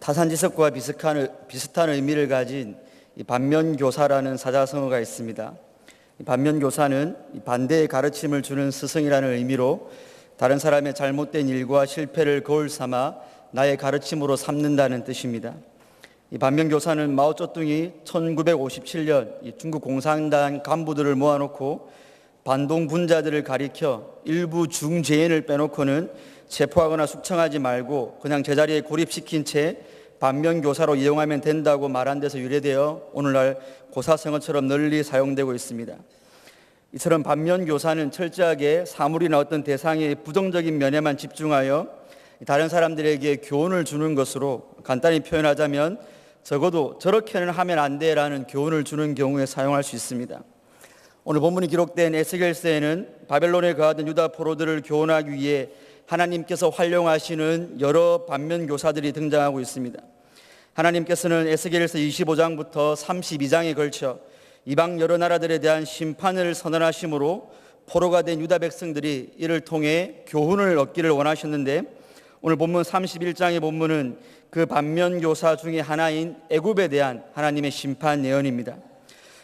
타산지석과 비슷한 의미를 가진 이 반면교사라는 사자성어가 있습니다. 이 반면교사는 반대의 가르침을 주는 스승이라는 의미로 다른 사람의 잘못된 일과 실패를 거울 삼아 나의 가르침으로 삼는다는 뜻입니다. 이 반면교사는 마오쩌둥이 1957년 중국 공산당 간부들을 모아놓고 반동분자들을 가리켜 일부 중죄인을 빼놓고는 체포하거나 숙청하지 말고 그냥 제자리에 고립시킨 채 반면교사로 이용하면 된다고 말한 데서 유래되어 오늘날 고사성어처럼 널리 사용되고 있습니다. 이처럼 반면교사는 철저하게 사물이나 어떤 대상의 부정적인 면에만 집중하여 다른 사람들에게 교훈을 주는 것으로, 간단히 표현하자면 적어도 저렇게는 하면 안 돼라는 교훈을 주는 경우에 사용할 수 있습니다. 오늘 본문이 기록된 에스겔서에는 바벨론에 거하던 유다 포로들을 교훈하기 위해 하나님께서 활용하시는 여러 반면교사들이 등장하고 있습니다. 하나님께서는 에스겔서 25장부터 32장에 걸쳐 이방 여러 나라들에 대한 심판을 선언하심으로 포로가 된 유다 백성들이 이를 통해 교훈을 얻기를 원하셨는데, 오늘 본문 31장의 본문은 그 반면교사 중에 하나인 애굽에 대한 하나님의 심판 예언입니다.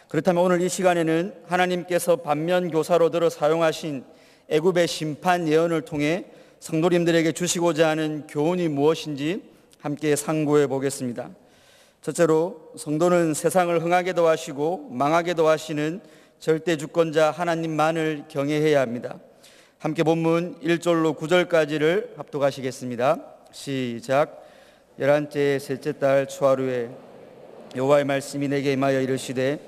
그렇다면 오늘 이 시간에는 하나님께서 반면교사로 들어 사용하신 애굽의 심판 예언을 통해 성도님들에게 주시고자 하는 교훈이 무엇인지 함께 상고해 보겠습니다. 첫째로, 성도는 세상을 흥하게도 하시고 망하게도 하시는 절대 주권자 하나님만을 경외해야 합니다. 함께 본문 1절로 9절까지를 합독하시겠습니다. 시작. 11째 셋째 달 초하루에 여호와의 말씀이 내게 임하여 이르시되,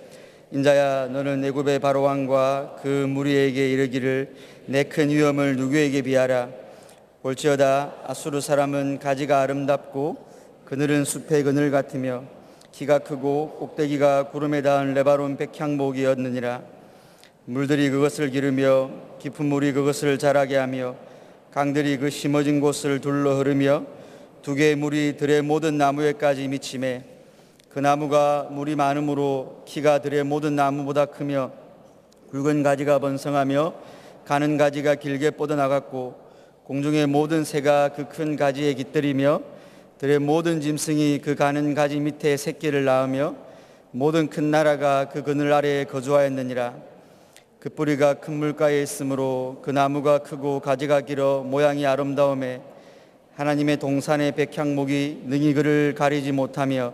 인자야, 너는 애굽의 바로 왕과 그 무리에게 이르기를 내 큰 위엄을 누구에게 비하라. 볼지어다 아수르 사람은 가지가 아름답고 그늘은 숲의 그늘 같으며 키가 크고 꼭대기가 구름에 닿은 레바논 백향목이었느니라. 물들이 그것을 기르며 깊은 물이 그것을 자라게 하며 강들이 그 심어진 곳을 둘러 흐르며 두 개의 물이 들의 모든 나무에까지 미치매 그 나무가 물이 많으므로 키가 들의 모든 나무보다 크며 굵은 가지가 번성하며 가는 가지가 길게 뻗어나갔고 공중의 모든 새가 그 큰 가지에 깃들이며 들의 모든 짐승이 그 가는 가지 밑에 새끼를 낳으며 모든 큰 나라가 그 그늘 아래에 거주하였느니라. 그 뿌리가 큰 물가에 있으므로 그 나무가 크고 가지가 길어 모양이 아름다움에 하나님의 동산의 백향목이 능히 그를 가리지 못하며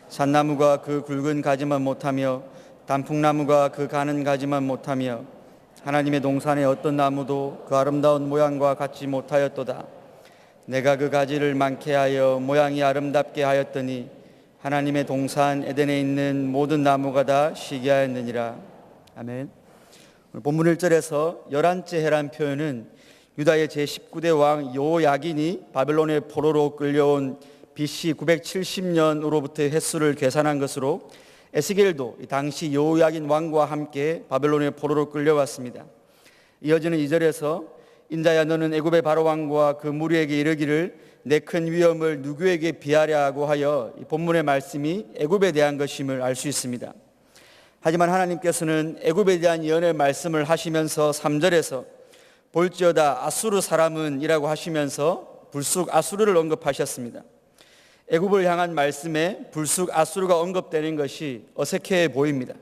잣나무가 그 굵은 가지만 못하며 단풍나무가 그 가는 가지만 못하며 하나님의 동산의 어떤 나무도 그 아름다운 모양과 같지 못하였도다. 내가 그 가지를 많게 하여 모양이 아름답게 하였더니 하나님의 동산 에덴에 있는 모든 나무가 다 시기하였느니라. 아멘. 본문 1절에서 11째 해란 표현은 유다의 제19대 왕 여호야긴이 바벨론의 포로로 끌려온 BC 970년으로부터의 횟수를 계산한 것으로 에스겔도 당시 여호야긴 왕과 함께 바벨론의 포로로 끌려왔습니다. 이어지는 2절에서 인자야, 너는 애굽의 바로 왕과 그 무리에게 이르기를 내 큰 위엄을 누구에게 비하랴고 하여 이 본문의 말씀이 애굽에 대한 것임을 알 수 있습니다. 하지만 하나님께서는 애굽에 대한 예언의 말씀을 하시면서 3절에서 볼지어다 아수르 사람은 이라고 하시면서 불쑥 아수르를 언급하셨습니다. 애굽을 향한 말씀에 불쑥 아수르가 언급되는 것이 어색해 보입니다.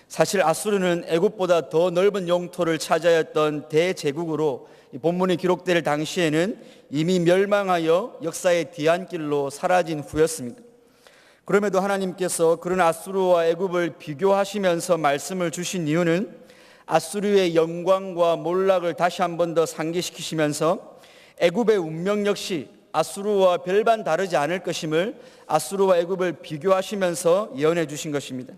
사실 아수르는 애굽보다 더 넓은 영토를 차지하였던 대제국으로 본문이 기록될 당시에는 이미 멸망하여 역사의 뒤안길로 사라진 후였습니다. 그럼에도 하나님께서 그런 아수르와 애굽을 비교하시면서 말씀을 주신 이유는 아수르의 영광과 몰락을 다시 한 번 더 상기시키시면서 애굽의 운명 역시 아수르와 별반 다르지 않을 것임을 아수르와 애굽을 비교하시면서 예언해 주신 것입니다.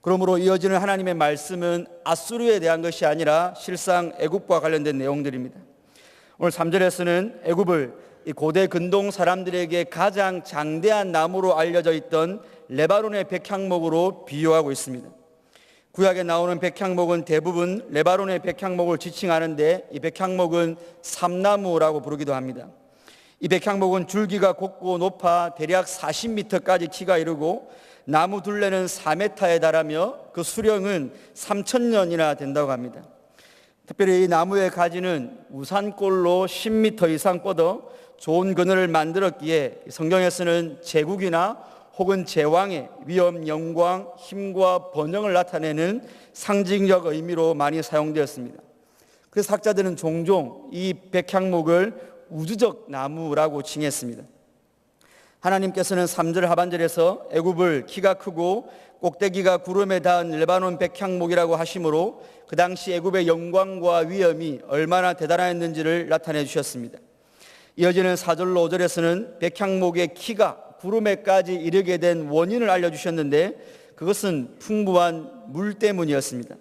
그러므로 이어지는 하나님의 말씀은 아수르에 대한 것이 아니라 실상 애굽과 관련된 내용들입니다. 오늘 3절에서는 애굽을 이 고대 근동 사람들에게 가장 장대한 나무로 알려져 있던 레바논의 백향목으로 비유하고 있습니다. 구약에 나오는 백향목은 대부분 레바논의 백향목을 지칭하는데 이 백향목은 삼나무라고 부르기도 합니다. 이 백향목은 줄기가 곱고 높아 대략 40m까지 키가 이르고 나무 둘레는 4m에 달하며 그 수령은 3,000년이나 된다고 합니다. 특별히 이 나무의 가지는 우산꼴로 10m 이상 뻗어 좋은 그늘을 만들었기에 성경에서는 제국이나 혹은 제왕의 위엄, 영광, 힘과 번영을 나타내는 상징적 의미로 많이 사용되었습니다. 그래서 학자들은 종종 이 백향목을 우주적 나무라고 칭했습니다. 하나님께서는 3절 하반절에서 애굽을 키가 크고 꼭대기가 구름에 닿은 레바논 백향목이라고 하심으로 그 당시 애굽의 영광과 위엄이 얼마나 대단했는지를 나타내 주셨습니다. 이어지는 4절로 5절에서는 백향목의 키가 구름에까지 이르게 된 원인을 알려주셨는데 그것은 풍부한 물 때문이었습니다.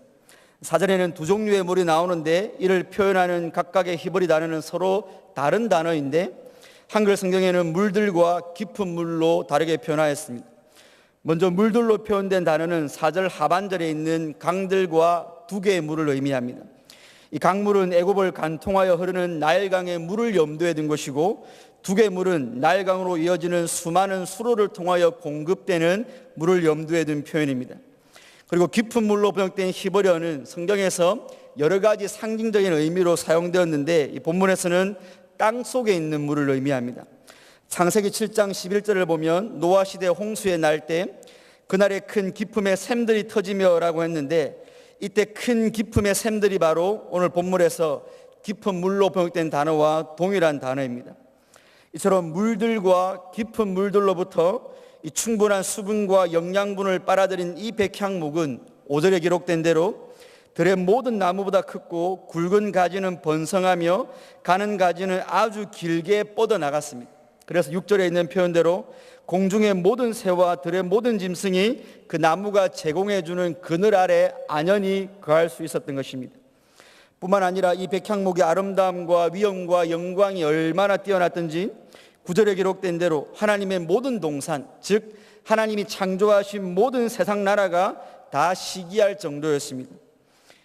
4절에는 두 종류의 물이 나오는데 이를 표현하는 각각의 히브리 단어는 서로 다른 단어인데 한글 성경에는 물들과 깊은 물로 다르게 표현하였습니다. 먼저 물들로 표현된 단어는 4절 하반절에 있는 강들과 두 개의 물을 의미합니다. 이 강물은 애굽을 관통하여 흐르는 나일강의 물을 염두에 둔 것이고 두 개의 물은 나일강으로 이어지는 수많은 수로를 통하여 공급되는 물을 염두에 둔 표현입니다. 그리고 깊은 물로 번역된 히브리어는 성경에서 여러 가지 상징적인 의미로 사용되었는데 이 본문에서는 땅 속에 있는 물을 의미합니다. 창세기 7장 11절을 보면 노아 시대 홍수에 날 때 그날에 큰 기품의 샘들이 터지며라고 했는데 이때 큰 기품의 샘들이 바로 오늘 본문에서 깊은 물로 번역된 단어와 동일한 단어입니다. 이처럼 물들과 깊은 물들로부터 이 충분한 수분과 영양분을 빨아들인 이 백향목은 5절에 기록된 대로 들의 모든 나무보다 크고 굵은 가지는 번성하며 가는 가지는 아주 길게 뻗어나갔습니다. 그래서 6절에 있는 표현대로 공중의 모든 새와 들의 모든 짐승이 그 나무가 제공해주는 그늘 아래 안연히 거할 수 있었던 것입니다. 뿐만 아니라 이 백향목의 아름다움과 위엄과 영광이 얼마나 뛰어났던지 9절에 기록된 대로 하나님의 모든 동산, 즉 하나님이 창조하신 모든 세상 나라가 다 시기할 정도였습니다.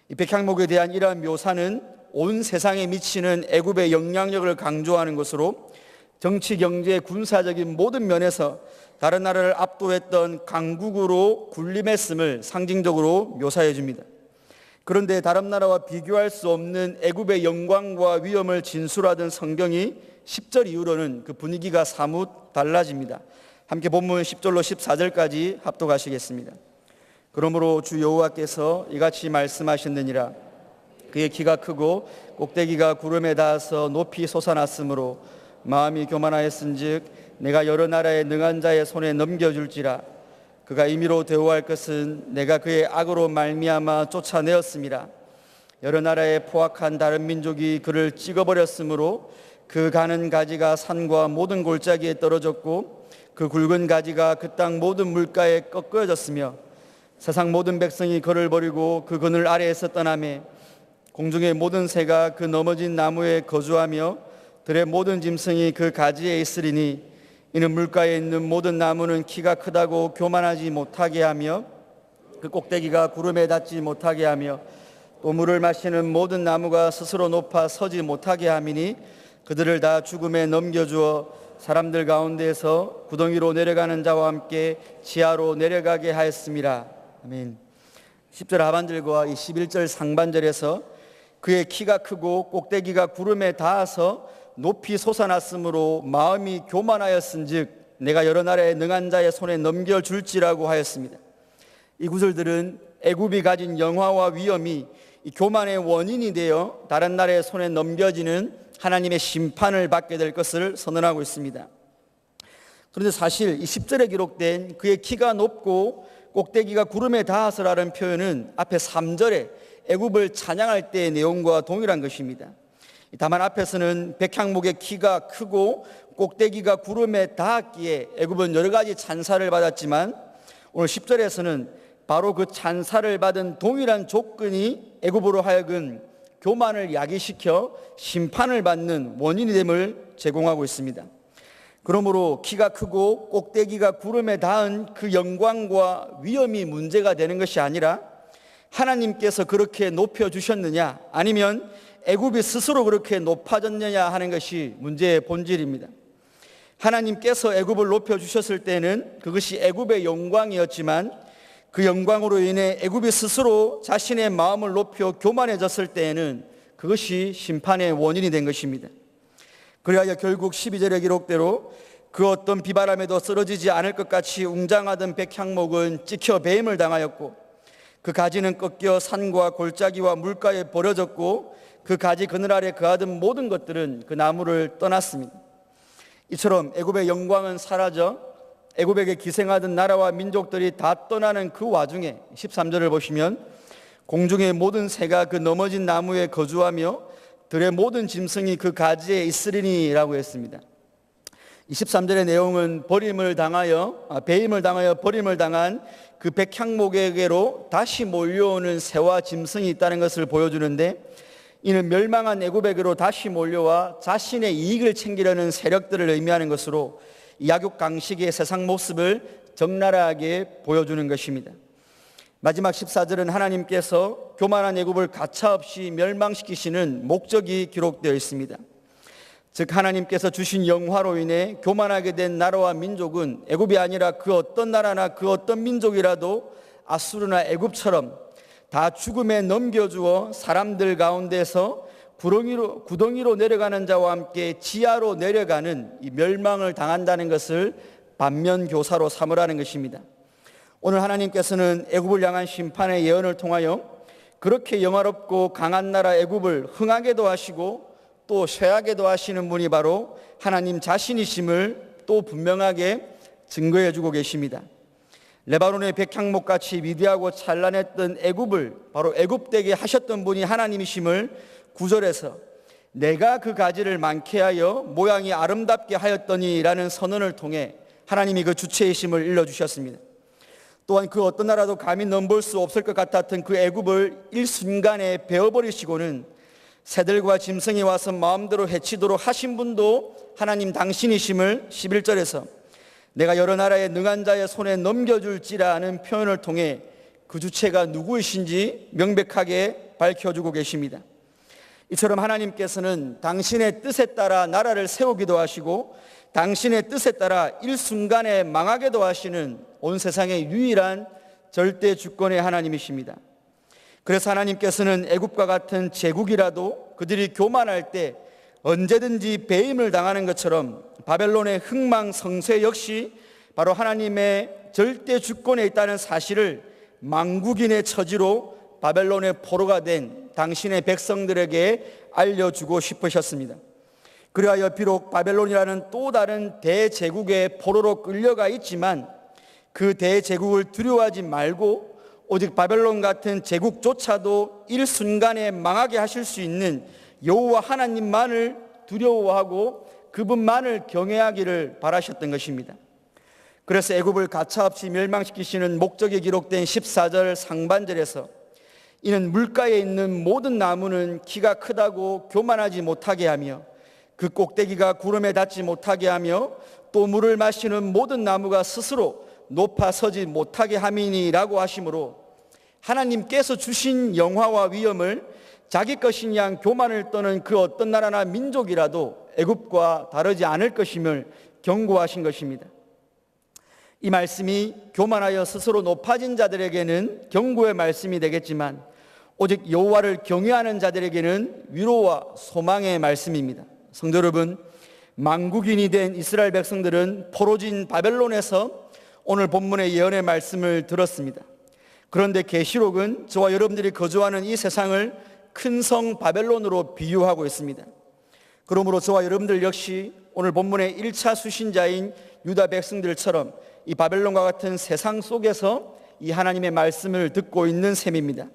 이 백향목에 대한 이러한 묘사는 온 세상에 미치는 애굽의 영향력을 강조하는 것으로 정치, 경제, 군사적인 모든 면에서 다른 나라를 압도했던 강국으로 군림했음을 상징적으로 묘사해 줍니다. 그런데 다른 나라와 비교할 수 없는 애굽의 영광과 위엄을 진술하던 성경이 10절 이후로는 그 분위기가 사뭇 달라집니다. 함께 본문 10절로 14절까지 합독하시겠습니다. 그러므로 주 여호와께서 이같이 말씀하셨느니라. 그의 키가 크고 꼭대기가 구름에 닿아서 높이 솟아났으므로 마음이 교만하였은즉 내가 여러 나라의 능한 자의 손에 넘겨줄지라. 그가 임의로 대우할 것은 내가 그의 악으로 말미암아 쫓아내었음이라. 여러 나라의 포악한 다른 민족이 그를 찍어버렸으므로 그 가는 가지가 산과 모든 골짜기에 떨어졌고 그 굵은 가지가 그 땅 모든 물가에 꺾어졌으며 세상 모든 백성이 그를 버리고 그 그늘 아래에서 떠나매 공중의 모든 새가 그 넘어진 나무에 거주하며 들의 모든 짐승이 그 가지에 있으리니 이는 물가에 있는 모든 나무는 키가 크다고 교만하지 못하게 하며 그 꼭대기가 구름에 닿지 못하게 하며 또 물을 마시는 모든 나무가 스스로 높아 서지 못하게 함이니 그들을 다 죽음에 넘겨주어 사람들 가운데에서 구덩이로 내려가는 자와 함께 지하로 내려가게 하였습니다. 아멘. 10절 하반절과 이 11절 상반절에서 그의 키가 크고 꼭대기가 구름에 닿아서 높이 솟아났으므로 마음이 교만하였은즉 내가 여러 나라의 능한 자의 손에 넘겨줄지라고 하였습니다. 이 구절들은 애굽이 가진 영화와 위엄이 이 교만의 원인이 되어 다른 나라의 손에 넘겨지는 하나님의 심판을 받게 될 것을 선언하고 있습니다. 그런데 사실 이 10절에 기록된 그의 키가 높고 꼭대기가 구름에 닿아서라는 표현은 앞에 3절에 애굽을 찬양할 때의 내용과 동일한 것입니다. 다만 앞에서는 백향목의 키가 크고 꼭대기가 구름에 닿았기에 애굽은 여러 가지 찬사를 받았지만 오늘 10절에서는 바로 그 찬사를 받은 동일한 조건이 애굽으로 하여금 교만을 야기시켜 심판을 받는 원인이 됨을 제공하고 있습니다. 그러므로 키가 크고 꼭대기가 구름에 닿은 그 영광과 위엄이 문제가 되는 것이 아니라 하나님께서 그렇게 높여주셨느냐 아니면 애굽이 스스로 그렇게 높아졌느냐 하는 것이 문제의 본질입니다. 하나님께서 애굽을 높여주셨을 때는 그것이 애굽의 영광이었지만 그 영광으로 인해 애굽이 스스로 자신의 마음을 높여 교만해졌을 때에는 그것이 심판의 원인이 된 것입니다. 그리하여 결국 12절의 기록대로 그 어떤 비바람에도 쓰러지지 않을 것 같이 웅장하던 백향목은 찍혀 배임을 당하였고 그 가지는 꺾여 산과 골짜기와 물가에 버려졌고 그 가지 그늘 아래 거하던 모든 것들은 그 나무를 떠났습니다. 이처럼 애굽의 영광은 사라져 애굽에게 기생하던 나라와 민족들이 다 떠나는 그 와중에 13절을 보시면 공중의 모든 새가 그 넘어진 나무에 거주하며 들의 모든 짐승이 그 가지에 있으리니라고 했습니다. 23절의 내용은 배임을 당하여 버림을 당한 그 백향목에게로 다시 몰려오는 새와 짐승이 있다는 것을 보여주는데, 이는 멸망한 애굽에게로 다시 몰려와 자신의 이익을 챙기려는 세력들을 의미하는 것으로 약육강식의 세상 모습을 적나라하게 보여주는 것입니다. 마지막 14절은 하나님께서 교만한 애굽을 가차없이 멸망시키시는 목적이 기록되어 있습니다. 즉 하나님께서 주신 영화로 인해 교만하게 된 나라와 민족은 애굽이 아니라 그 어떤 나라나 그 어떤 민족이라도 아수르나 애굽처럼 다 죽음에 넘겨주어 사람들 가운데서 구덩이로 내려가는 자와 함께 지하로 내려가는 이 멸망을 당한다는 것을 반면교사로 삼으라는 것입니다. 오늘 하나님께서는 애굽을 향한 심판의 예언을 통하여 그렇게 영화롭고 강한 나라 애굽을 흥하게도 하시고 또 쇠하게도 하시는 분이 바로 하나님 자신이심을 또 분명하게 증거해 주고 계십니다. 레바논의 백향목같이 위대하고 찬란했던 애굽을 바로 애굽되게 하셨던 분이 하나님이심을 9절에서 내가 그 가지를 많게 하여 모양이 아름답게 하였더니 라는 선언을 통해 하나님이 그 주체이심을 일러주셨습니다. 또한 그 어떤 나라도 감히 넘볼 수 없을 것 같았던 그 애굽을 일순간에 베어버리시고는 새들과 짐승이 와서 마음대로 해치도록 하신 분도 하나님 당신이심을 11절에서 내가 여러 나라의 능한 자의 손에 넘겨줄지라는 표현을 통해 그 주체가 누구이신지 명백하게 밝혀주고 계십니다. 이처럼 하나님께서는 당신의 뜻에 따라 나라를 세우기도 하시고 당신의 뜻에 따라 일순간에 망하게도 하시는 온 세상의 유일한 절대 주권의 하나님이십니다. 그래서 하나님께서는 애굽과 같은 제국이라도 그들이 교만할 때 언제든지 배임을 당하는 것처럼 바벨론의 흥망성쇠 역시 바로 하나님의 절대 주권에 있다는 사실을 망국인의 처지로 바벨론의 포로가 된 당신의 백성들에게 알려주고 싶으셨습니다. 그리하여 비록 바벨론이라는 또 다른 대제국의 포로로 끌려가 있지만 그 대제국을 두려워하지 말고 오직 바벨론 같은 제국조차도 일순간에 망하게 하실 수 있는 여호와 하나님만을 두려워하고 그분만을 경외하기를 바라셨던 것입니다. 그래서 애굽을 가차없이 멸망시키시는 목적이 기록된 14절 상반절에서 이는 물가에 있는 모든 나무는 키가 크다고 교만하지 못하게 하며 그 꼭대기가 구름에 닿지 못하게 하며 또 물을 마시는 모든 나무가 스스로 높아 서지 못하게 함이니라고 하시므로 하나님께서 주신 영화와 위엄을 자기 것인 양 교만을 떠는 그 어떤 나라나 민족이라도 애굽과 다르지 않을 것임을 경고하신 것입니다. 이 말씀이 교만하여 스스로 높아진 자들에게는 경고의 말씀이 되겠지만 오직 여호와를 경외하는 자들에게는 위로와 소망의 말씀입니다. 성도 여러분, 망국인이 된 이스라엘 백성들은 포로진 바벨론에서 오늘 본문의 예언의 말씀을 들었습니다. 그런데 계시록은 저와 여러분들이 거주하는 이 세상을 큰 성 바벨론으로 비유하고 있습니다. 그러므로 저와 여러분들 역시 오늘 본문의 1차 수신자인 유다 백성들처럼 이 바벨론과 같은 세상 속에서 이 하나님의 말씀을 듣고 있는 셈입니다.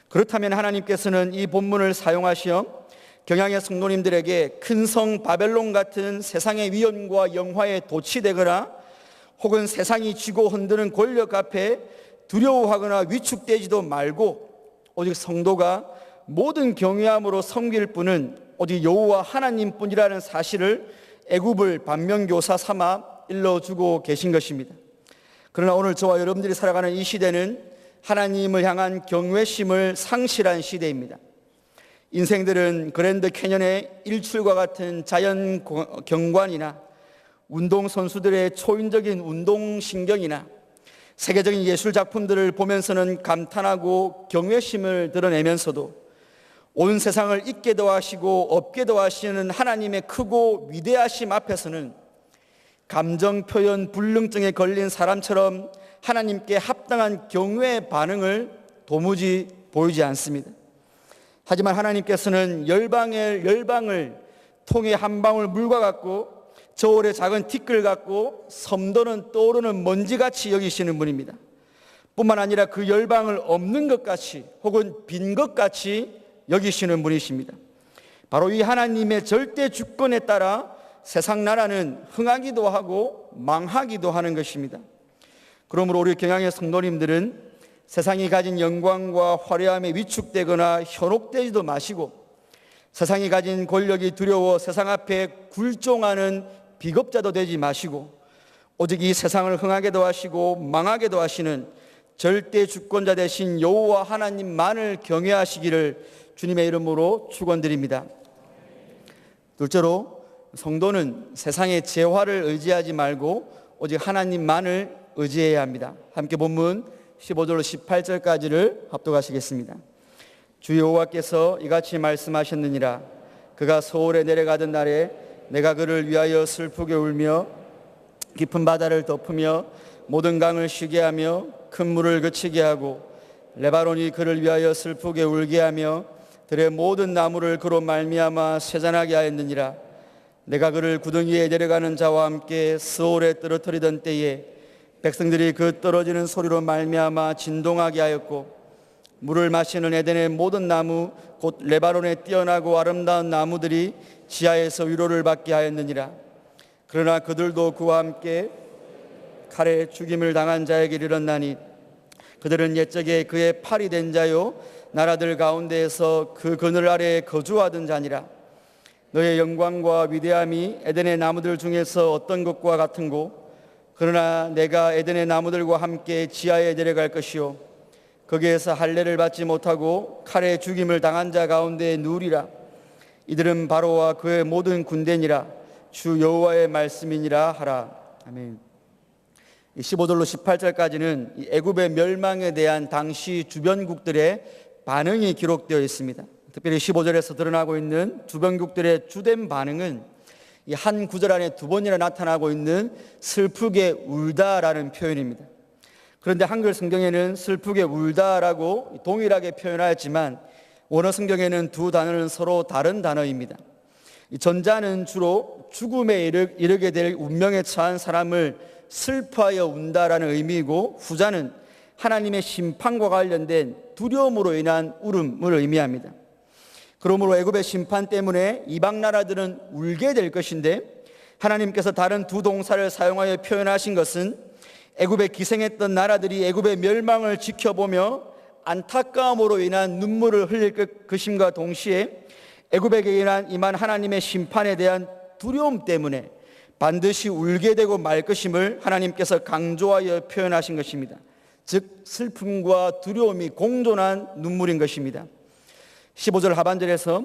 그렇다면 하나님께서는 이 본문을 사용하시어 경향의 성도님들에게 큰 성 바벨론 같은 세상의 위엄과 영화에 도취되거나 혹은 세상이 쥐고 흔드는 권력 앞에 두려워하거나 위축되지도 말고 오직 성도가 모든 경외함으로 섬길 분은 오직 여호와 하나님뿐이라는 사실을 애굽을 반면교사 삼아 일러주고 계신 것입니다. 그러나 오늘 저와 여러분들이 살아가는 이 시대는 하나님을 향한 경외심을 상실한 시대입니다. 인생들은 그랜드 캐년의 일출과 같은 자연 경관이나 운동선수들의 초인적인 운동신경이나 세계적인 예술 작품들을 보면서는 감탄하고 경외심을 드러내면서도 온 세상을 있게도 하시고 없게도 하시는 하나님의 크고 위대하심 앞에서는 감정 표현 불능증에 걸린 사람처럼 하나님께 합당한 경외의 반응을 도무지 보이지 않습니다. 하지만 하나님께서는 열방을 통에 한 방울 물과 같고 저울의 작은 티끌 같고 섬도는 떠오르는 먼지같이 여기시는 분입니다. 뿐만 아니라 그 열방을 없는 것 같이 혹은 빈 것 같이 여기시는 분이십니다. 바로 이 하나님의 절대 주권에 따라 세상 나라는 흥하기도 하고 망하기도 하는 것입니다. 그러므로 우리 경양의 성도님들은 세상이 가진 영광과 화려함에 위축되거나 현혹되지도 마시고 세상이 가진 권력이 두려워 세상 앞에 굴종하는 비겁자도 되지 마시고 오직 이 세상을 흥하게도 하시고 망하게도 하시는 절대 주권자 되신 여호와 하나님만을 경외하시기를 주님의 이름으로 축원드립니다. 둘째로 성도는 세상의 재화를 의지하지 말고 오직 하나님만을 의지해야 합니다. 함께 본문 15절로 18절까지를 합독하시겠습니다. 주 여호와께서 이같이 말씀하셨느니라. 그가 서울에 내려가던 날에 내가 그를 위하여 슬프게 울며 깊은 바다를 덮으며 모든 강을 쉬게 하며 큰 물을 그치게 하고 레바논이 그를 위하여 슬프게 울게 하며 들의 모든 나무를 그로 말미암아 쇠잔하게 하였느니라. 내가 그를 구덩 위에 내려가는 자와 함께 스올에 떨어뜨리던 때에 백성들이 그 떨어지는 소리로 말미암아 진동하게 하였고 물을 마시는 에덴의 모든 나무 곧 레바논에 뛰어나고 아름다운 나무들이 지하에서 위로를 받게 하였느니라. 그러나 그들도 그와 함께 칼에 죽임을 당한 자에게 이르렀나니 그들은 옛적에 그의 팔이 된 자요 나라들 가운데에서 그 그늘 아래에 거주하던 자니라. 너의 영광과 위대함이 에덴의 나무들 중에서 어떤 것과 같은고 그러나 내가 에덴의 나무들과 함께 지하에 내려갈 것이요 거기에서 할례를 받지 못하고 칼에 죽임을 당한 자 가운데 누우리라. 이들은 바로와 그의 모든 군대니라. 주 여호와의 말씀이니라 하라. 아멘. 15절로 18절까지는 애굽의 멸망에 대한 당시 주변국들의 반응이 기록되어 있습니다. 특별히 15절에서 드러나고 있는 주변국들의 주된 반응은 이 한 구절 안에 두 번이나 나타나고 있는 슬프게 울다라는 표현입니다. 그런데 한글 성경에는 슬프게 울다라고 동일하게 표현하였지만 원어 성경에는 두 단어는 서로 다른 단어입니다. 전자는 주로 죽음에 이르게 될 운명에 처한 사람을 슬퍼하여 운다라는 의미이고 후자는 하나님의 심판과 관련된 두려움으로 인한 울음을 의미합니다. 그러므로 애굽의 심판 때문에 이방 나라들은 울게 될 것인데 하나님께서 다른 두 동사를 사용하여 표현하신 것은 애굽에 기생했던 나라들이 애굽의 멸망을 지켜보며 안타까움으로 인한 눈물을 흘릴 것임과 동시에 애굽에게 임한 하나님의 심판에 대한 두려움 때문에 반드시 울게 되고 말 것임을 하나님께서 강조하여 표현하신 것입니다. 즉 슬픔과 두려움이 공존한 눈물인 것입니다. 15절 하반절에서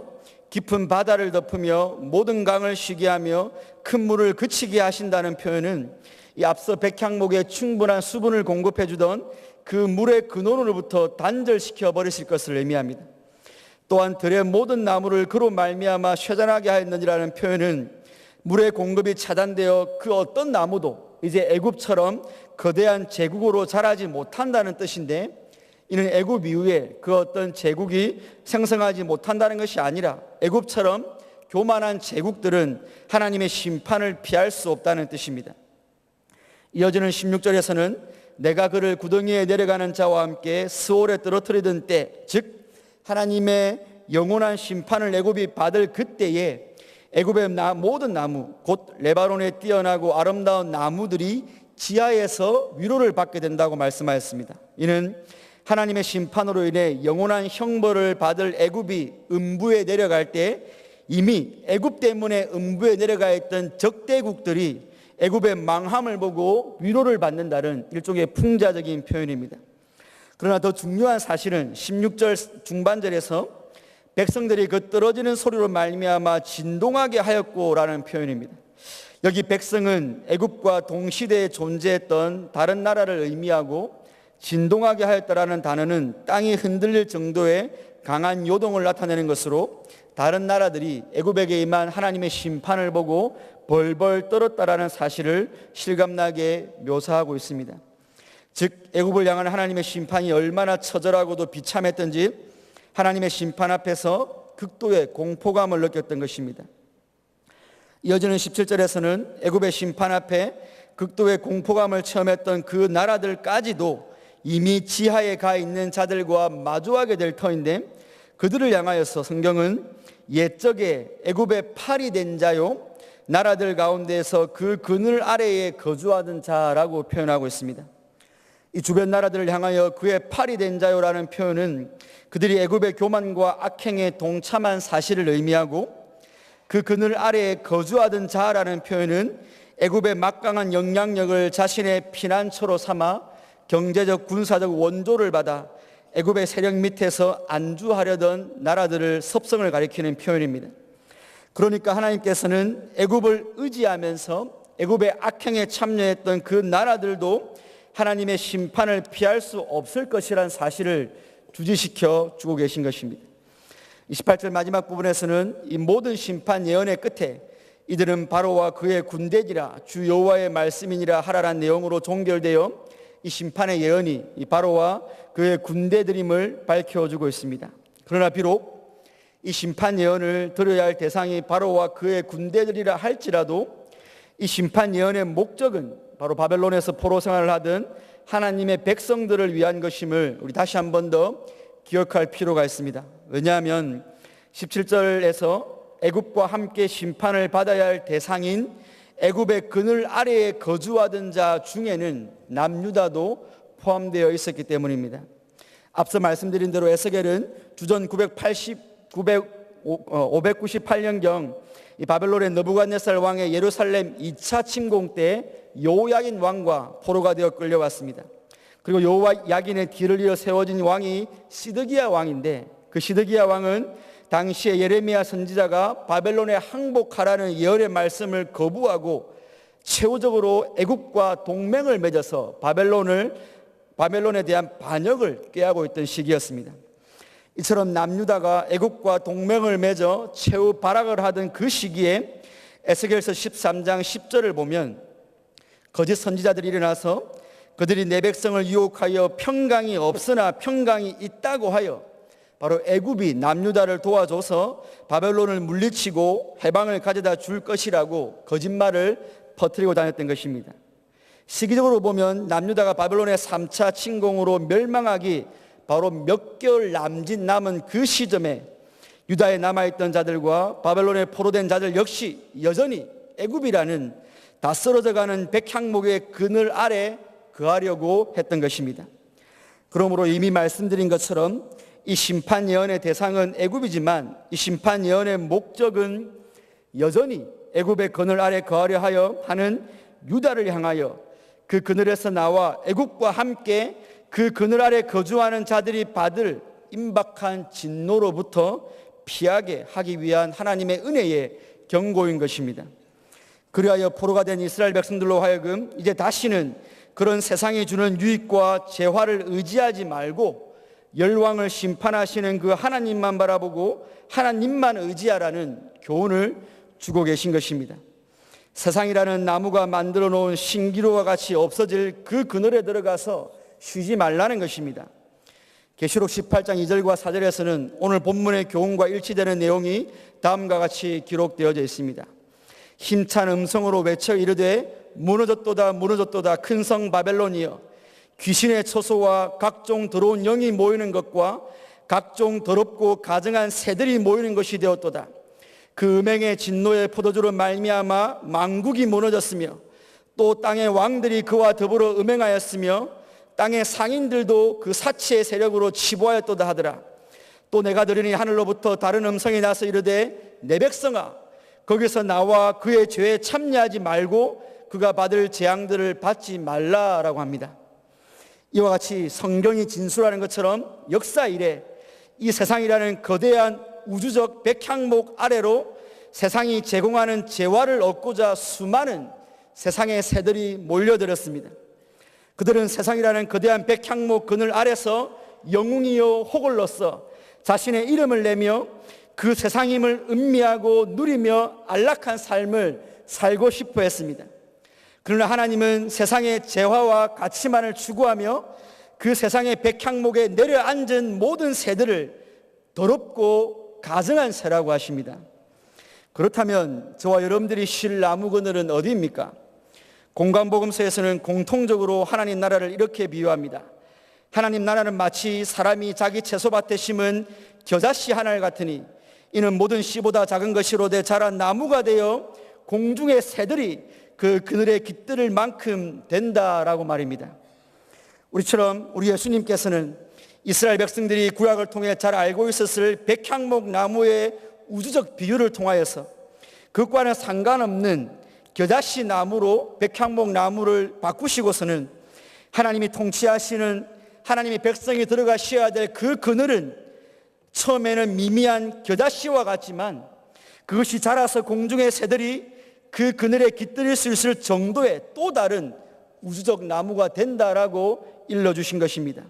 깊은 바다를 덮으며 모든 강을 쉬게 하며 큰 물을 그치게 하신다는 표현은 이 앞서 백향목에 충분한 수분을 공급해 주던 그 물의 근원으로부터 단절시켜 버리실 것을 의미합니다. 또한 들의 모든 나무를 그로 말미암아 쇠잔하게 하였느니라는 표현은 물의 공급이 차단되어 그 어떤 나무도 이제 애굽처럼 거대한 제국으로 자라지 못한다는 뜻인데 이는 애굽 이후에 그 어떤 제국이 생성하지 못한다는 것이 아니라 애굽처럼 교만한 제국들은 하나님의 심판을 피할 수 없다는 뜻입니다. 이어지는 16절에서는 내가 그를 구덩이에 내려가는 자와 함께 스올에 떨어뜨리던 때, 즉 하나님의 영원한 심판을 애굽이 받을 그때에 애굽의 모든 나무 곧 레바논에 뛰어나고 아름다운 나무들이 지하에서 위로를 받게 된다고 말씀하였습니다. 이는 하나님의 심판으로 인해 영원한 형벌을 받을 애굽이 음부에 내려갈 때 이미 애굽 때문에 음부에 내려가 있던 적대국들이 애굽의 망함을 보고 위로를 받는다는 일종의 풍자적인 표현입니다. 그러나 더 중요한 사실은 16절 중반절에서 백성들이 그 떨어지는 소리로 말미암아 진동하게 하였고라는 표현입니다. 여기 백성은 애굽과 동시대에 존재했던 다른 나라를 의미하고 진동하게 하였다라는 단어는 땅이 흔들릴 정도의 강한 요동을 나타내는 것으로 다른 나라들이 애굽에게 임한 하나님의 심판을 보고 벌벌 떨었다라는 사실을 실감나게 묘사하고 있습니다. 즉 애굽을 향한 하나님의 심판이 얼마나 처절하고도 비참했던지 하나님의 심판 앞에서 극도의 공포감을 느꼈던 것입니다. 이어지는 17절에서는 애굽의 심판 앞에 극도의 공포감을 체험했던 그 나라들까지도 이미 지하에 가 있는 자들과 마주하게 될 터인데 그들을 향하여서 성경은 옛적에 애굽의 팔이 된 자요 나라들 가운데서 그 그늘 아래에 거주하던 자라고 표현하고 있습니다. 이 주변 나라들을 향하여 그의 팔이 된 자요라는 표현은 그들이 애굽의 교만과 악행에 동참한 사실을 의미하고 그 그늘 아래에 거주하던 자라는 표현은 애굽의 막강한 영향력을 자신의 피난처로 삼아 경제적 군사적 원조를 받아 애굽의 세력 밑에서 안주하려던 나라들을 섭성을 가리키는 표현입니다. 그러니까 하나님께서는 애굽을 의지하면서 애굽의 악행에 참여했던 그 나라들도 하나님의 심판을 피할 수 없을 것이라는 사실을 주지시켜 주고 계신 것입니다. 28절 마지막 부분에서는 이 모든 심판 예언의 끝에 이들은 바로와 그의 군대지라 주 여호와의 말씀이니라 하라란 내용으로 종결되어 이 심판의 예언이 이 바로와 그의 군대들임을 밝혀주고 있습니다. 그러나 비록 이 심판 예언을 들어야 할 대상이 바로와 그의 군대들이라 할지라도 이 심판 예언의 목적은 바로 바벨론에서 포로 생활을 하던 하나님의 백성들을 위한 것임을 우리 다시 한 번 더 기억할 필요가 있습니다. 왜냐하면 17절에서 애굽과 함께 심판을 받아야 할 대상인 애굽의 그늘 아래에 거주하던 자 중에는 남유다도 포함되어 있었기 때문입니다. 앞서 말씀드린 대로 에스겔은 주전 598년경 이 바벨론의 느부갓네살 왕의 예루살렘 2차 침공 때 요야긴 왕과 포로가 되어 끌려왔습니다. 그리고 요야긴의 뒤를 이어 세워진 왕이 시드기야 왕인데 그 시드기야 왕은 당시에 예레미야 선지자가 바벨론에 항복하라는 예언의 말씀을 거부하고 최후적으로 애굽과 동맹을 맺어서 바벨론에 대한 반역을 꾀하고 있던 시기였습니다. 이처럼 남유다가 애굽과 동맹을 맺어 최후 발악을 하던 그 시기에 에스겔서 13장 10절을 보면 거짓 선지자들이 일어나서 그들이 내 백성을 유혹하여 평강이 없으나 평강이 있다고 하여 바로 애굽이 남유다를 도와줘서 바벨론을 물리치고 해방을 가져다 줄 것이라고 거짓말을 퍼뜨리고 다녔던 것입니다. 시기적으로 보면 남유다가 바벨론의 3차 침공으로 멸망하기 바로 몇 개월 남은 그 시점에 유다에 남아있던 자들과 바벨론에 포로된 자들 역시 여전히 애굽이라는 다 쓰러져가는 백향목의 그늘 아래 거하려고 했던 것입니다. 그러므로 이미 말씀드린 것처럼 이 심판 예언의 대상은 애굽이지만 이 심판 예언의 목적은 여전히 애굽의 그늘 아래 거하려 하는 유다를 향하여 그 그늘에서 나와 애굽과 함께 그 그늘 아래 거주하는 자들이 받을 임박한 진노로부터 피하게 하기 위한 하나님의 은혜의 경고인 것입니다. 그리하여 포로가 된 이스라엘 백성들로 하여금 이제 다시는 그런 세상이 주는 유익과 재화를 의지하지 말고 열왕을 심판하시는 그 하나님만 바라보고 하나님만 의지하라는 교훈을 주고 계신 것입니다. 세상이라는 나무가 만들어 놓은 신기루와 같이 없어질 그 그늘에 들어가서 쉬지 말라는 것입니다. 계시록 18장 2절과 4절에서는 오늘 본문의 교훈과 일치되는 내용이 다음과 같이 기록되어져 있습니다. 힘찬 음성으로 외쳐 이르되 무너졌도다 무너졌도다 큰 성 바벨론이여 귀신의 처소와 각종 더러운 영이 모이는 것과 각종 더럽고 가증한 새들이 모이는 것이 되었도다. 그 음행의 진노의 포도주로 말미암아 만국이 무너졌으며 또 땅의 왕들이 그와 더불어 음행하였으며 땅의 상인들도 그 사치의 세력으로 치부하였도다 하더라. 또 내가 들으니 하늘로부터 다른 음성이 나서 이르되 내 백성아 거기서 나와 그의 죄에 참여하지 말고 그가 받을 재앙들을 받지 말라라고 합니다. 이와 같이 성경이 진술하는 것처럼 역사 이래 이 세상이라는 거대한 우주적 백향목 아래로 세상이 제공하는 재화를 얻고자 수많은 세상의 새들이 몰려들었습니다. 그들은 세상이라는 거대한 백향목 그늘 아래서 영웅이요 혹을 넣어서 자신의 이름을 내며 그 세상임을 음미하고 누리며 안락한 삶을 살고 싶어 했습니다. 그러나 하나님은 세상의 재화와 가치만을 추구하며 그 세상의 백향목에 내려앉은 모든 새들을 더럽고 가증한 새라고 하십니다. 그렇다면 저와 여러분들이 쉴 나무 그늘은 어디입니까? 공관복음서에서는 공통적으로 하나님 나라를 이렇게 비유합니다. 하나님 나라는 마치 사람이 자기 채소밭에 심은 겨자씨 하나를 같으니 이는 모든 씨보다 작은 것이로되 자란 나무가 되어 공중의 새들이 그 그늘에 깃들을 만큼 된다라고 말입니다. 우리처럼 우리 예수님께서는 이스라엘 백성들이 구약을 통해 잘 알고 있었을 백향목 나무의 우주적 비유를 통하여서 그것과는 상관없는 겨자씨 나무로 백향목 나무를 바꾸시고서는 하나님이 통치하시는 하나님의 백성이 들어가 쉬어야 될 그 그늘은 처음에는 미미한 겨자씨와 같지만 그것이 자라서 공중의 새들이 그 그늘에 깃들일 수 있을 정도의 또 다른 우주적 나무가 된다라고 일러주신 것입니다.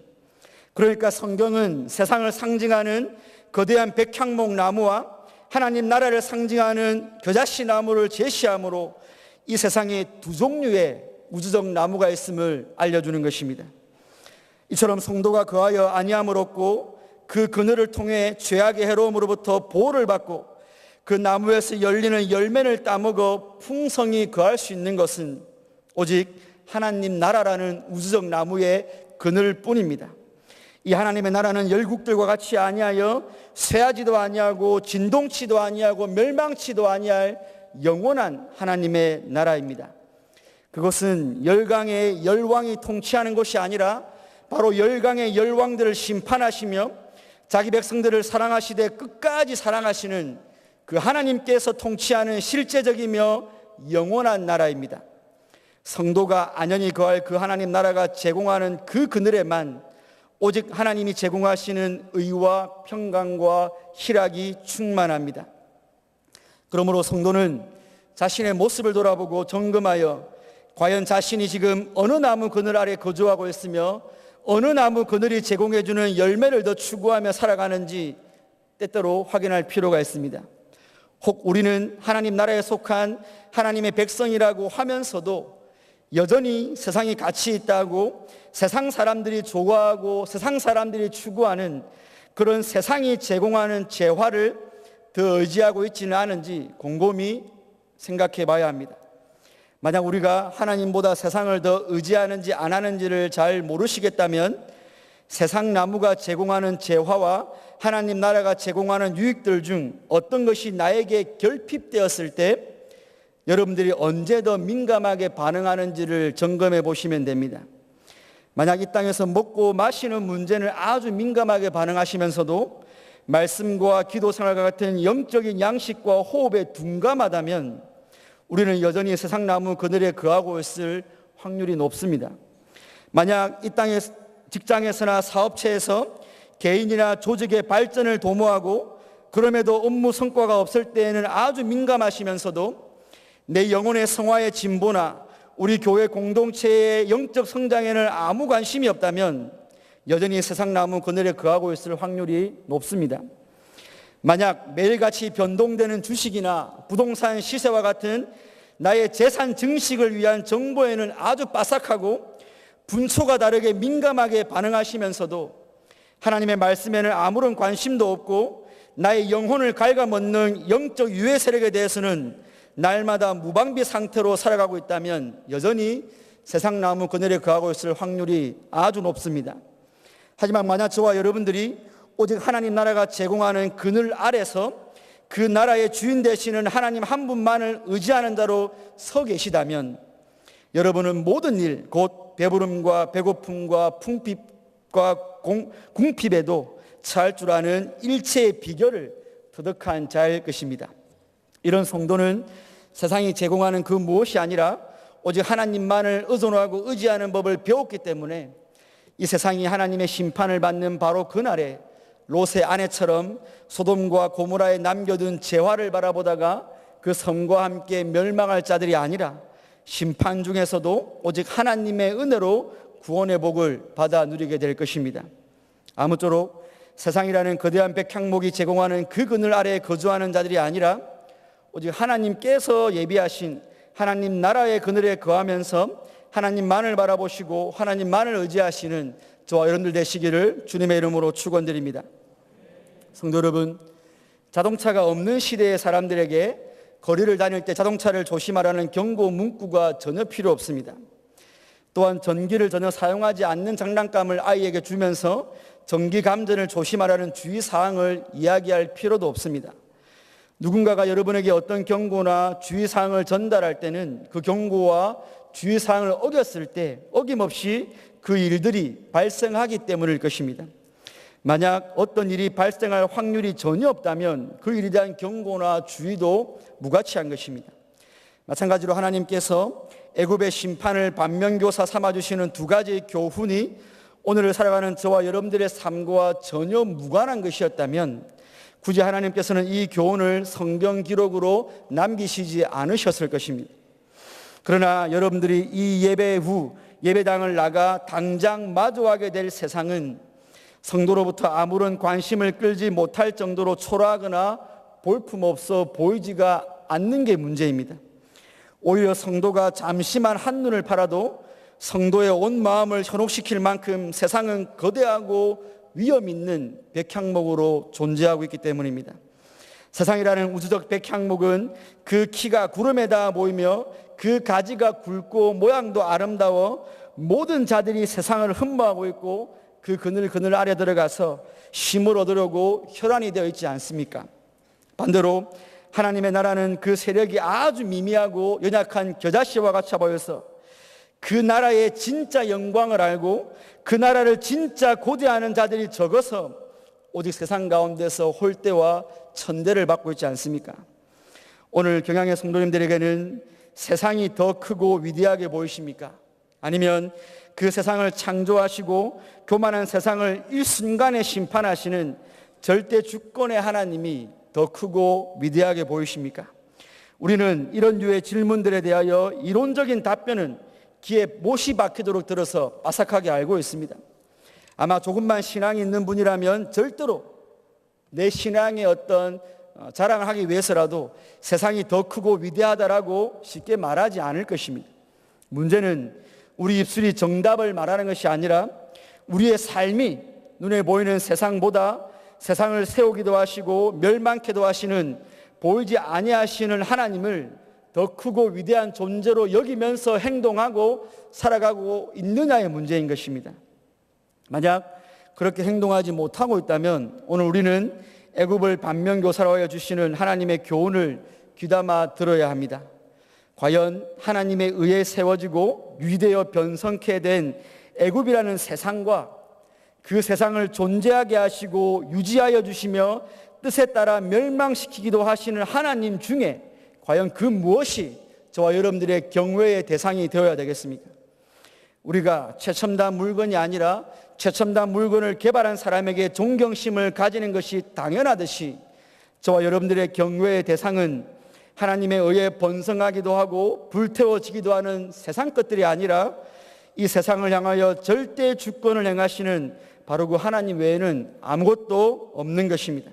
그러니까 성경은 세상을 상징하는 거대한 백향목 나무와 하나님 나라를 상징하는 겨자씨 나무를 제시함으로 이 세상에 두 종류의 우주적 나무가 있음을 알려주는 것입니다. 이처럼 성도가 거하여 안위함을 얻고 그 그늘을 통해 죄악의 해로움으로부터 보호를 받고 그 나무에서 열리는 열매를 따먹어 풍성히 거할 수 있는 것은 오직 하나님 나라라는 우주적 나무의 그늘뿐입니다. 이 하나님의 나라는 열국들과 같이 아니하여 쇠하지도 아니하고 진동치도 아니하고 멸망치도 아니할 영원한 하나님의 나라입니다. 그것은 열강의 열왕이 통치하는 것이 아니라 바로 열강의 열왕들을 심판하시며 자기 백성들을 사랑하시되 끝까지 사랑하시는 그 하나님께서 통치하는 실제적이며 영원한 나라입니다. 성도가 안연히 거할 그 하나님 나라가 제공하는 그 그늘에만 오직 하나님이 제공하시는 의와 평강과 희락이 충만합니다. 그러므로 성도는 자신의 모습을 돌아보고 점검하여 과연 자신이 지금 어느 나무 그늘 아래 거주하고 있으며 어느 나무 그늘이 제공해주는 열매를 더 추구하며 살아가는지 때때로 확인할 필요가 있습니다. 혹 우리는 하나님 나라에 속한 하나님의 백성이라고 하면서도 여전히 세상이 가치 있다고 세상 사람들이 좋아하고 세상 사람들이 추구하는 그런 세상이 제공하는 재화를 더 의지하고 있지는 않은지 곰곰이 생각해 봐야 합니다. 만약 우리가 하나님보다 세상을 더 의지하는지 안 하는지를 잘 모르시겠다면 세상 나무가 제공하는 재화와 하나님 나라가 제공하는 유익들 중 어떤 것이 나에게 결핍되었을 때 여러분들이 언제 더 민감하게 반응하는지를 점검해 보시면 됩니다. 만약 이 땅에서 먹고 마시는 문제는 아주 민감하게 반응하시면서도 말씀과 기도 생활과 같은 영적인 양식과 호흡에 둔감하다면 우리는 여전히 세상 나무 그늘에 거하고 있을 확률이 높습니다. 만약 이 땅의 직장에서나 사업체에서 개인이나 조직의 발전을 도모하고 그럼에도 업무 성과가 없을 때에는 아주 민감하시면서도 내 영혼의 성화의 진보나 우리 교회 공동체의 영적 성장에는 아무 관심이 없다면 여전히 세상 나무 그늘에 거하고 있을 확률이 높습니다. 만약 매일같이 변동되는 주식이나 부동산 시세와 같은 나의 재산 증식을 위한 정보에는 아주 빠삭하고 분초가 다르게 민감하게 반응하시면서도 하나님의 말씀에는 아무런 관심도 없고 나의 영혼을 갉아먹는 영적 유해 세력에 대해서는 날마다 무방비 상태로 살아가고 있다면 여전히 세상 나무 그늘에 거하고 있을 확률이 아주 높습니다. 하지만 만약 저와 여러분들이 오직 하나님 나라가 제공하는 그늘 아래서 그 나라의 주인 되시는 하나님 한 분만을 의지하는 자로 서 계시다면 여러분은 모든 일, 곧 배부름과 배고픔과 풍핍과 궁핍에도 처할 줄 아는 일체의 비결을 터득한 자일 것입니다. 이런 성도는 세상이 제공하는 그 무엇이 아니라 오직 하나님만을 의존하고 의지하는 법을 배웠기 때문에 이 세상이 하나님의 심판을 받는 바로 그날에 롯의 아내처럼 소돔과 고모라에 남겨둔 재화를 바라보다가 그 섬과 함께 멸망할 자들이 아니라 심판 중에서도 오직 하나님의 은혜로 구원의 복을 받아 누리게 될 것입니다. 아무쪼록 세상이라는 거대한 백향목이 제공하는 그 그늘 아래에 거주하는 자들이 아니라 오직 하나님께서 예비하신 하나님 나라의 그늘에 거하면서 하나님만을 바라보시고 하나님만을 의지하시는 저와 여러분들 되시기를 주님의 이름으로 축원드립니다. 성도 여러분, 자동차가 없는 시대의 사람들에게 거리를 다닐 때 자동차를 조심하라는 경고 문구가 전혀 필요 없습니다. 또한 전기를 전혀 사용하지 않는 장난감을 아이에게 주면서 전기 감전을 조심하라는 주의사항을 이야기할 필요도 없습니다. 누군가가 여러분에게 어떤 경고나 주의사항을 전달할 때는 그 경고와 주의사항을 어겼을 때 어김없이 그 일들이 발생하기 때문일 것입니다. 만약 어떤 일이 발생할 확률이 전혀 없다면 그 일에 대한 경고나 주의도 무가치한 것입니다. 마찬가지로 하나님께서 애굽의 심판을 반면교사 삼아주시는 두 가지 교훈이 오늘을 살아가는 저와 여러분들의 삶과 전혀 무관한 것이었다면 굳이 하나님께서는 이 교훈을 성경 기록으로 남기시지 않으셨을 것입니다. 그러나 여러분들이 이 예배 후 예배당을 나가 당장 마주하게 될 세상은 성도로부터 아무런 관심을 끌지 못할 정도로 초라하거나 볼품없어 보이지가 않는 게 문제입니다. 오히려 성도가 잠시만 한눈을 팔아도 성도의 온 마음을 현혹시킬 만큼 세상은 거대하고 위험 있는 백향목으로 존재하고 있기 때문입니다. 세상이라는 우주적 백향목은 그 키가 구름에다 모이며 그 가지가 굵고 모양도 아름다워 모든 자들이 세상을 흠모하고 있고 그 그늘 아래 들어가서 쉼을 얻으려고 혈안이 되어 있지 않습니까? 반대로 하나님의 나라는 그 세력이 아주 미미하고 연약한 겨자씨와 같이 보여서 그 나라의 진짜 영광을 알고 그 나라를 진짜 고대하는 자들이 적어서 오직 세상 가운데서 홀대와 천대를 받고 있지 않습니까? 오늘 경양의 성도님들에게는 세상이 더 크고 위대하게 보이십니까? 아니면 그 세상을 창조하시고 교만한 세상을 일순간에 심판하시는 절대 주권의 하나님이 더 크고 위대하게 보이십니까? 우리는 이런 류의 질문들에 대하여 이론적인 답변은 귀에 못이 박히도록 들어서 빠삭하게 알고 있습니다. 아마 조금만 신앙이 있는 분이라면 절대로 내 신앙의 어떤 자랑을 하기 위해서라도 세상이 더 크고 위대하다라고 쉽게 말하지 않을 것입니다. 문제는 우리 입술이 정답을 말하는 것이 아니라 우리의 삶이 눈에 보이는 세상보다 세상을 세우기도 하시고 멸망케도 하시는 보이지 아니하시는 하나님을 더 크고 위대한 존재로 여기면서 행동하고 살아가고 있느냐의 문제인 것입니다. 만약 그렇게 행동하지 못하고 있다면 오늘 우리는 애굽을 반면교사로 하여 주시는 하나님의 교훈을 귀담아 들어야 합니다. 과연 하나님의 의에 세워지고 위대어 변성케 된 애굽이라는 세상과 그 세상을 존재하게 하시고 유지하여 주시며 뜻에 따라 멸망시키기도 하시는 하나님 중에 과연 그 무엇이 저와 여러분들의 경외의 대상이 되어야 되겠습니까? 우리가 최첨단 물건이 아니라 최첨단 물건을 개발한 사람에게 존경심을 가지는 것이 당연하듯이 저와 여러분들의 경외의 대상은 하나님의 의에 번성하기도 하고 불태워지기도 하는 세상 것들이 아니라 이 세상을 향하여 절대 주권을 행하시는 바로 그 하나님 외에는 아무것도 없는 것입니다.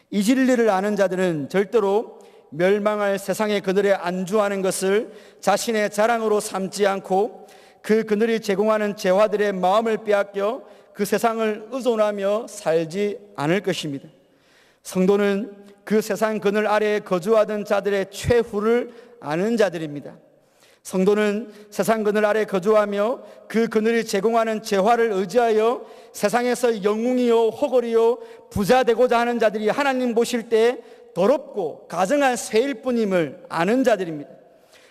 이 진리를 아는 자들은 절대로 멸망할 세상의 그늘에 안주하는 것을 자신의 자랑으로 삼지 않고 그 그늘이 제공하는 재화들의 마음을 빼앗겨 그 세상을 의존하며 살지 않을 것입니다. 성도는 그 세상 그늘 아래에 거주하던 자들의 최후를 아는 자들입니다. 성도는 세상 그늘 아래 거주하며 그 그늘이 제공하는 재화를 의지하여 세상에서 영웅이요 호걸이요 부자 되고자 하는 자들이 하나님 보실 때 더럽고 가증한 쇠일 뿐임을 아는 자들입니다.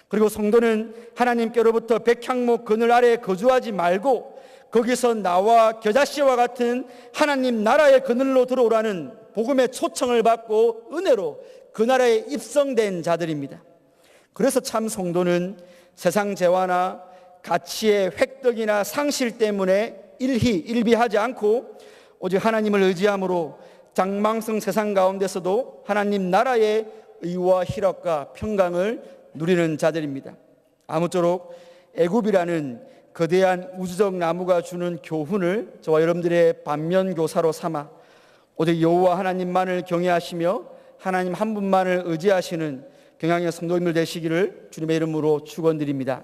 그리고 성도는 하나님께로부터 백향목 그늘 아래에 거주하지 말고 거기서 나와 겨자씨와 같은 하나님 나라의 그늘로 들어오라는 복음의 초청을 받고 은혜로 그 나라에 입성된 자들입니다. 그래서 참 성도는 세상 재화나 가치의 획득이나 상실 때문에 일비하지 않고 오직 하나님을 의지함으로 장망성 세상 가운데서도 하나님 나라의 의와 희락과 평강을 누리는 자들입니다. 아무쪼록 애굽이라는 거대한 우주적 나무가 주는 교훈을 저와 여러분들의 반면교사로 삼아 오직 여호와 하나님만을 경외하시며 하나님 한 분만을 의지하시는 경양의 성도님들 되시기를 주님의 이름으로 축원드립니다.